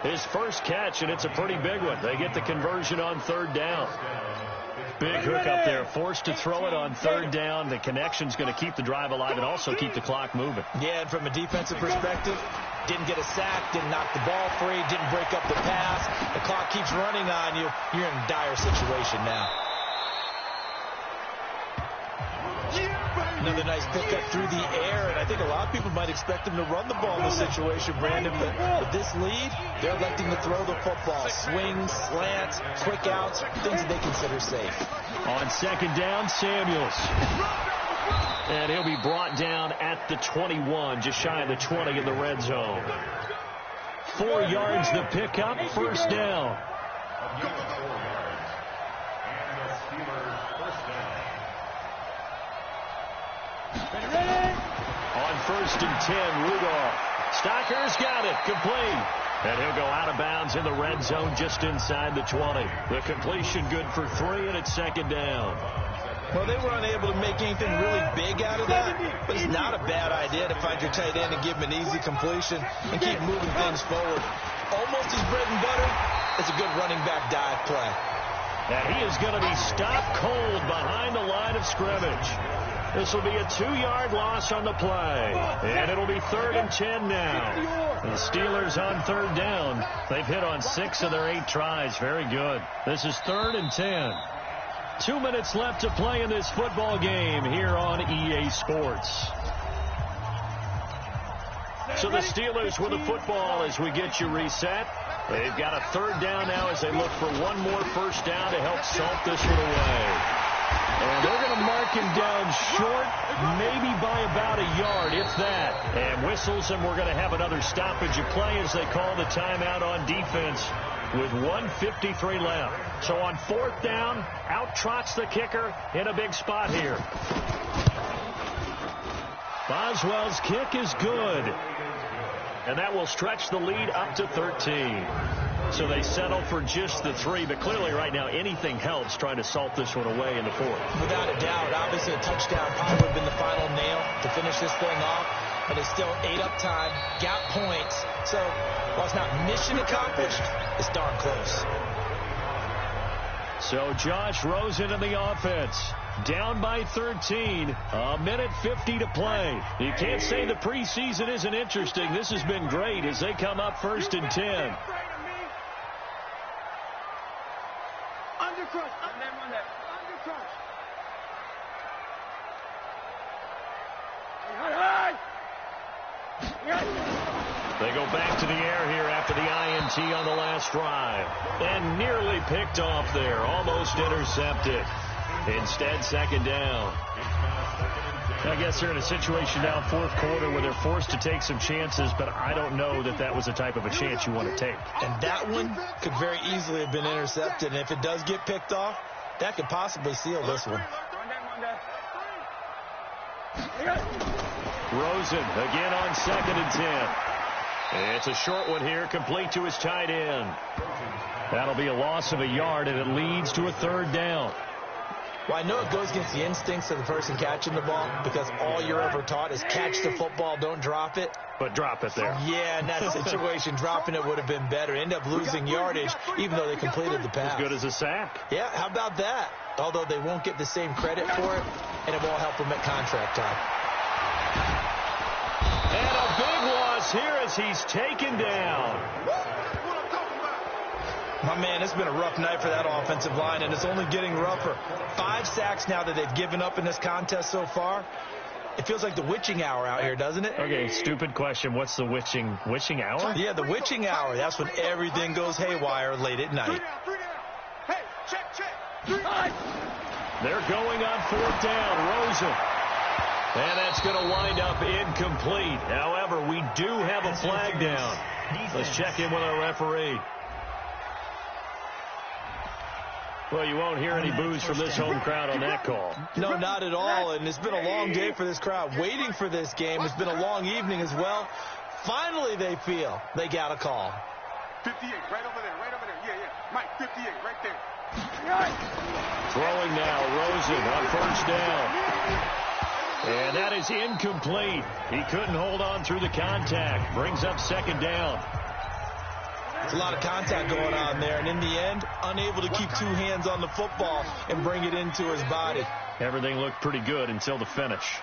His first catch, and it's a pretty big one. They get the conversion on 3rd down. Big hook up there, forced to throw it on 3rd down. The connection's going to keep the drive alive and also keep the clock moving. Yeah, and from a defensive perspective, didn't get a sack, didn't knock the ball free, didn't break up the pass. The clock keeps running on you. You're in a dire situation now. Another nice pickup through the air, and I think a lot of people might expect them to run the ball in this situation, Brandon, but with this lead, they're electing to throw the football. Swings, slants, quick outs, things that they consider safe. On 2nd down, Samuels. And he'll be brought down at the 21, just shy of the 20 in the red zone. 4 yards the pickup, 1st down. On 1st and 10, Rudolph. Stocker's got it, complete. And he'll go out of bounds in the red zone just inside the 20. The completion good for 3, and it's 2nd down. Well, they were unable to make anything really big out of that, but it's not a bad idea to find your tight end and give him an easy completion and keep moving things forward. Almost his bread and butter. It's a good running back dive play. And he is going to be stopped cold behind the line of scrimmage. This will be a 2-yard loss on the play. And it'll be 3rd and 10 now. The Steelers on 3rd down. They've hit on 6 of their 8 tries. Very good. This is 3rd and 10. 2 minutes left to play in this football game here on EA Sports. So the Steelers with the football as we get you reset. They've got a 3rd down now as they look for one more 1st down to help salt this one away. And they're going to mark him down short, maybe by about a yard, if that. And whistles, and we're going to have another stoppage of play as they call the timeout on defense with 1:53 left. So on 4th down, out trots the kicker in a big spot here. Boswell's kick is good. And that will stretch the lead up to 13. So they settle for just the 3, but clearly right now anything helps trying to salt this one away in the 4th. Without a doubt, obviously a touchdown probably would have been the final nail to finish this thing off, but they still ate up time, got points. So while it's not mission accomplished, it's darn close. So Josh Rosen in the offense. Down by 13. 1:50 to play. You can't say the preseason isn't interesting. This has been great as they come up 1st and 10. They go back to the air here after the INT on the last drive. And nearly picked off there. Almost intercepted. Instead, 2nd down. I guess they're in a situation now, 4th quarter, where they're forced to take some chances, but I don't know that that was the type of a chance you want to take. And that one could very easily have been intercepted. And if it does get picked off, that could possibly seal this one. Rosen again on 2nd and 10. It's a short one here, complete to his tight end. That'll be a loss of a yard, and it leads to a 3rd down. Well, I know it goes against the instincts of the person catching the ball because all you're ever taught is catch the football, don't drop it. But drop it there. Yeah, in that situation, dropping it would have been better. End up losing yardage, even though they completed the pass. As good as a sack. Yeah, how about that? Although they won't get the same credit for it, and it won't help them at contract time. And a big loss here as he's taken down. My man, it's been a rough night for that offensive line, and it's only getting rougher. 5 sacks now that they've given up in this contest so far. It feels like the witching hour out here, doesn't it? Okay, stupid question. What's the witching hour? Yeah, the witching hour. That's when everything goes haywire late at night. Hey, check. They're going on 4th down. Rosen. And that's going to wind up incomplete. However, we do have a flag down. Let's check in with our referee. Well, you won't hear any boos from this home crowd on that call. No, not at all. And it's been a long day for this crowd waiting for this game. It's been a long evening as well. Finally, they feel they got a call. 58, right over there. Yeah. Mike, 58, right there. Throwing now, Rosen on 1st down. And that is incomplete. He couldn't hold on through the contact. Brings up 2nd down. There's a lot of contact going on there, and in the end, unable to keep 2 hands on the football and bring it into his body. Everything looked pretty good until the finish.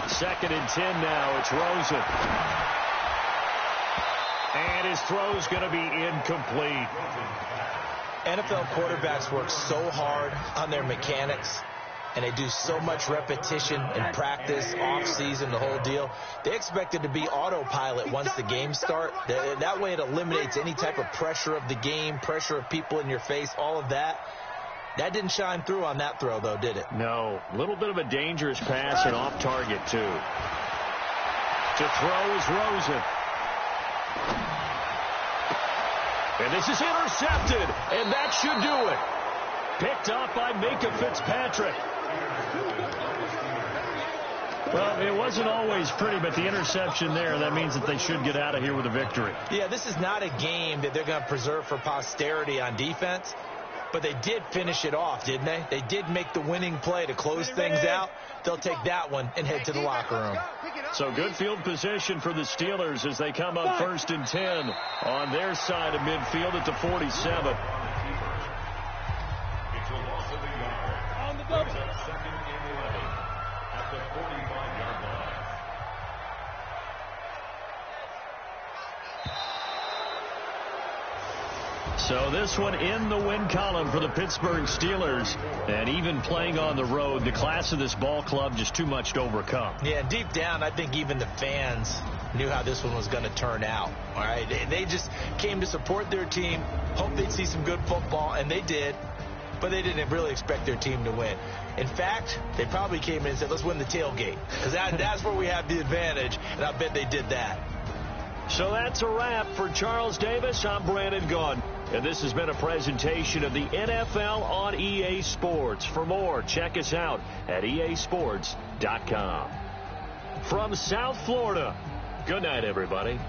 Second and 10 now. It's Rosen. And his throw's going to be incomplete. NFL quarterbacks work so hard on their mechanics, and they do so much repetition and practice, off-season, the whole deal. They expect it to be autopilot once the games start. That way it eliminates any type of pressure of the game, pressure of people in your face, all of that. That didn't shine through on that throw, though, did it? No. A little bit of a dangerous pass and off target, too. To throw is Rosen. And this is intercepted, and that should do it. Picked off by Micah Fitzpatrick. Well, it wasn't always pretty, but the interception there, that means that they should get out of here with a victory. Yeah, this is not a game that they're going to preserve for posterity on defense, but they did finish it off, didn't they? They did make the winning play to close things out. They'll take that one and head to the locker room. So good field position for the Steelers as they come up 1st and 10 on their side of midfield at the 47. On the double. So this one in the win column for the Pittsburgh Steelers. And even playing on the road, the class of this ball club just too much to overcome. Yeah, deep down, I think even the fans knew how this one was going to turn out. All right, they just came to support their team, hoped they'd see some good football, and they did. But they didn't really expect their team to win. In fact, they probably came in and said, let's win the tailgate. Because that's where we have the advantage, and I bet they did that. So that's a wrap for Charles Davis. I'm Brandon Gaudin. And this has been a presentation of the NFL on EA Sports. For more, check us out at easports.com. From South Florida, good night, everybody.